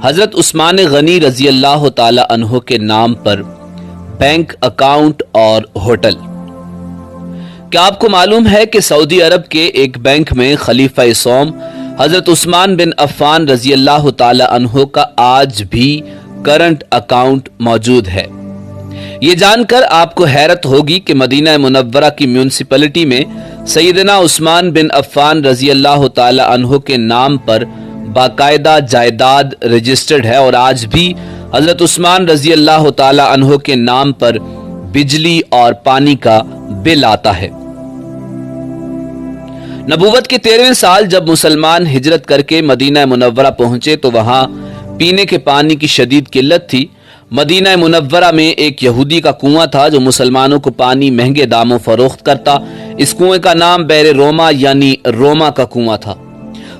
حضرت عثمان غنی رضی اللہ تعالی عنہ کے نام پر بینک اکاؤنٹ اور ہوٹل۔ کیا آپ کو معلوم ہے کہ سعودی عرب کے ایک بینک میں خلیفہ سوم حضرت عثمان بن عفان رضی اللہ تعالی عنہ کا آج بھی کرنٹ اکاؤنٹ موجود ہے؟ یہ جان کر آپ کو حیرت ہوگی کہ مدینہ منورہ کی میونسپلٹی میں سیدنا عثمان بن عفان رضی اللہ تعالی عنہ کے نام پر باقاعدہ جائیداد رجسٹرڈ ہے اور آج بھی حضرت عثمان رضی اللہ تعالی عنہ کے نام پر بجلی اور پانی کا بل آتا ہے۔ نبوت کے 13ویں سال جب مسلمان ہجرت کر کے مدینہ منورہ پہنچے تو وہاں پینے کے پانی کی شدید قلت تھی۔ مدینہ منورہ میں ایک یہودی کا کنواں تھا جو مسلمانوں کو پانی مہنگے داموں فروخت کرتا۔ اس کنویں کا نام بئر روما یعنی روما کا کنواں تھا۔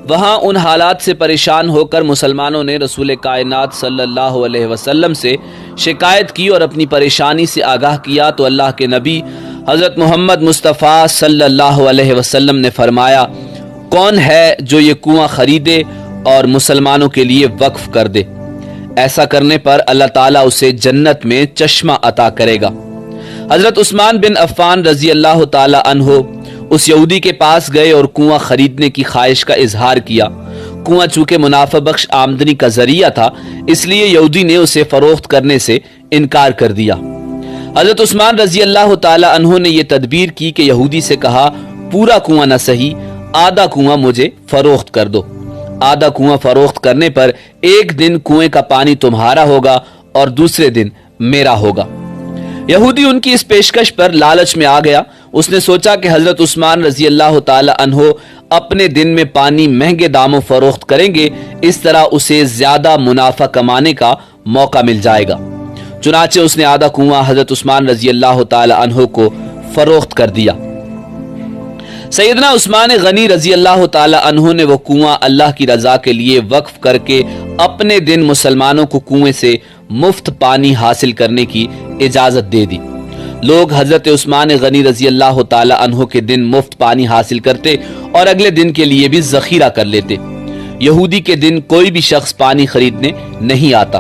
وہاں ان حالات سے پریشان ہو کر مسلمانوں نے رسول کائنات صلی اللہ علیہ وسلم سے شکایت کی اور اپنی پریشانی سے آگاہ کیا تو اللہ کے نبی حضرت محمد مصطفیٰ صلی اللہ علیہ وسلم نے فرمایا، کون ہے جو یہ کنواں خریدے اور مسلمانوں کے لیے وقف کر دے؟ ایسا کرنے پر اللہ تعالیٰ اسے جنت میں چشمہ عطا کرے گا۔ حضرت عثمان بن عفان رضی اللہ تعالی عنہ اس یہودی کے پاس گئے اور کنواں خریدنے کی خواہش کا اظہار کیا۔ کنواں چونکہ منافع بخش آمدنی کا ذریعہ تھا اس لیے یہودی نے اسے فروخت کرنے سے انکار کر دیا۔ حضرت عثمان رضی اللہ تعالی عنہ نے یہ تدبیر کی کہ یہودی سے کہا، پورا کنواں نہ صحیح، آدھا کنواں مجھے فروخت کر دو۔ آدھا کنواں فروخت کرنے پر ایک دن کنویں کا پانی تمہارا ہوگا اور دوسرے دن میرا ہوگا۔ یہودی ان کی اس پیشکش پر لالچ میں آ گیا۔ اس نے سوچا کہ حضرت عثمان رضی اللہ تعالی عنہ اپنے دن میں پانی مہنگے داموں فروخت کریں گے، اس طرح اسے زیادہ منافع کمانے کا موقع مل جائے گا۔ چنانچہ اس نے آدھا کنواں حضرت عثمان رضی اللہ تعالی عنہ کو فروخت کر دیا۔ سیدنا عثمان غنی رضی اللہ تعالی عنہ نے وہ کنواں اللہ کی رضا کے لیے وقف کر کے اپنے دن مسلمانوں کو کنویں سے مفت پانی حاصل کرنے کی اجازت دے دی۔ لوگ حضرت عثمان غنی رضی اللہ تعالی عنہ کے دن مفت پانی حاصل کرتے اور اگلے دن کے لیے بھی ذخیرہ کر لیتے۔ یہودی کے دن کوئی بھی شخص پانی خریدنے نہیں آتا۔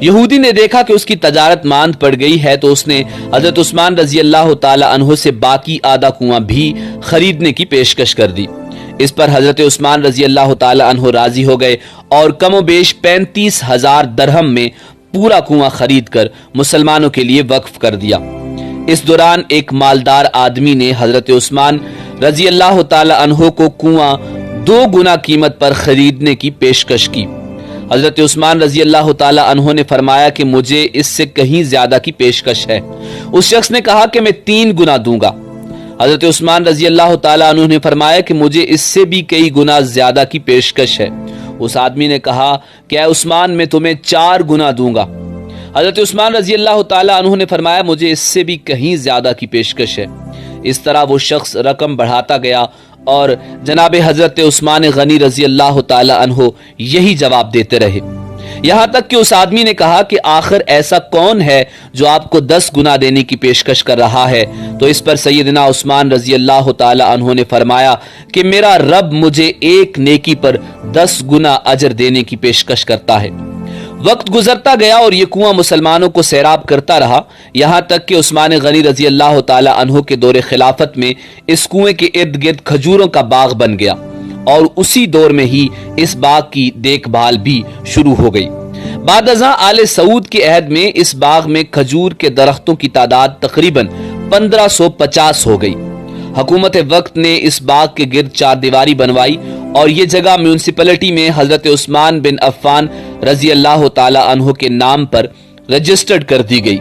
یہودی نے دیکھا کہ اس کی تجارت ماند پڑ گئی ہے تو اس نے حضرت عثمان رضی اللہ تعالی عنہ سے باقی آدھا کنواں بھی خریدنے کی پیشکش کر دی۔ اس پر حضرت عثمان رضی اللہ تعالی عنہ راضی ہو گئے اور کم و بیش 35,000 درہم میں پورا کنواں خرید کر مسلمانوں کے لیے وقف کر دیا۔ اس دوران ایک مالدار آدمی نے حضرت عثمان رضی اللہ تعالی عنہ کو کنواں 2 گنا قیمت پر خریدنے کی پیشکش کی۔ حضرت عثمان رضی اللہ تعالی عنہ نے فرمایا کہ مجھے اس سے کہیں زیادہ کی پیشکش ہے۔ اس شخص نے کہا کہ میں 3 گنا دوں گا۔ حضرت عثمان رضی اللہ تعالی عنہ نے فرمایا کہ مجھے اس سے بھی کئی گنا زیادہ کی پیشکش ہے۔ اس آدمی نے کہا کہ اے عثمان میں تمہیں 4 گنا دوں گا۔ حضرت عثمان رضی اللہ تعالی عنہ نے فرمایا مجھے اس سے بھی کہیں زیادہ کی پیشکش ہے۔ اس طرح وہ شخص رقم بڑھاتا گیا اور جناب حضرت عثمان غنی رضی اللہ تعالی عنہ یہی جواب دیتے رہے، یہاں تک کہ اس آدمی نے کہا کہ آخر ایسا کون ہے جو آپ کو 10 گنا دینے کی پیشکش کر رہا ہے؟ تو اس پر سیدنا عثمان رضی اللہ تعالی عنہ نے فرمایا کہ میرا رب مجھے ایک نیکی پر 10 گنا اجر دینے کی پیشکش کرتا ہے۔ وقت گزرتا گیا اور یہ کنواں مسلمانوں کو سیراب کرتا رہا، یہاں تک کہ عثمان غنی رضی اللہ تعالی عنہ کے دور خلافت میں اس کنویں کے ارد گرد کھجوروں کا باغ بن گیا اور اسی دور میں ہی اس باغ کی دیکھ بھال بھی شروع ہو گئی۔ بعد ازاں آل سعود کے عہد میں اس باغ میں کھجور کے درختوں کی تعداد تقریباً 1550 ہو گئی۔ حکومت وقت نے اس باغ کے گرد 4 دیواری بنوائی اور یہ جگہ میونسپلٹی میں حضرت عثمان بن عفان رضی اللہ تعالی عنہ کے نام پر رجسٹرڈ کر دی گئی۔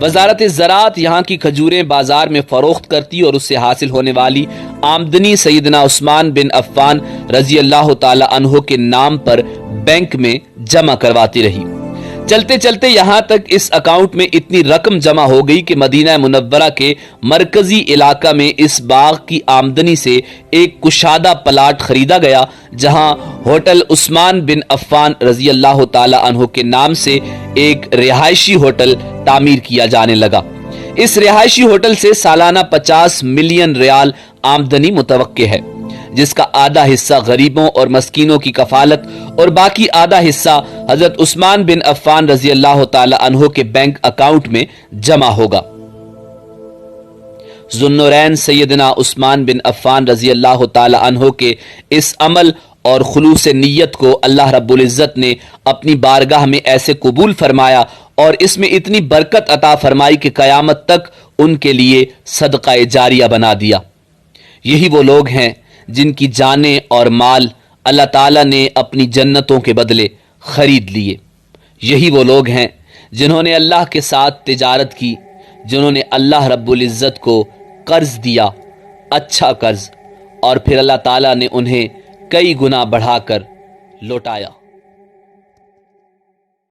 وزارت زراعت یہاں کی کھجوریں بازار میں فروخت کرتی اور اس سے حاصل ہونے والی آمدنی سیدنا عثمان بن عفان رضی اللہ تعالی عنہ کے نام پر بینک میں جمع کرواتی رہی۔ چلتے چلتے یہاں تک اس اکاؤنٹ میں اتنی رقم جمع ہو گئی کہ مدینہ منورہ کے مرکزی علاقہ میں اس باغ کی آمدنی سے ایک کشادہ پلاٹ خریدا گیا جہاں ہوٹل عثمان بن عفان رضی اللہ تعالی عنہ کے نام سے ایک رہائشی ہوٹل تعمیر کیا جانے لگا۔ اس رہائشی ہوٹل سے سالانہ 50 ملین ریال آمدنی متوقع ہے۔ جس کا آدھا حصہ غریبوں اور مسکینوں کی کفالت اور باقی آدھا حصہ حضرت عثمان بن عفان رضی اللہ تعالی عنہ کے بینک اکاؤنٹ میں جمع ہوگا۔ ذوالنورین سیدنا عثمان بن عفان رضی اللہ تعالی عنہ کے اس عمل اور خلوص نیت کو اللہ رب العزت نے اپنی بارگاہ میں ایسے قبول فرمایا اور اس میں اتنی برکت عطا فرمائی کہ قیامت تک ان کے لیے صدقہ جاریہ بنا دیا۔ یہی وہ لوگ ہیں جن کی جانیں اور مال اللہ تعالیٰ نے اپنی جنتوں کے بدلے خرید لیے۔ یہی وہ لوگ ہیں جنہوں نے اللہ کے ساتھ تجارت کی، جنہوں نے اللہ رب العزت کو قرض دیا، اچھا قرض، اور پھر اللہ تعالیٰ نے انہیں کئی گنا بڑھا کر لوٹایا۔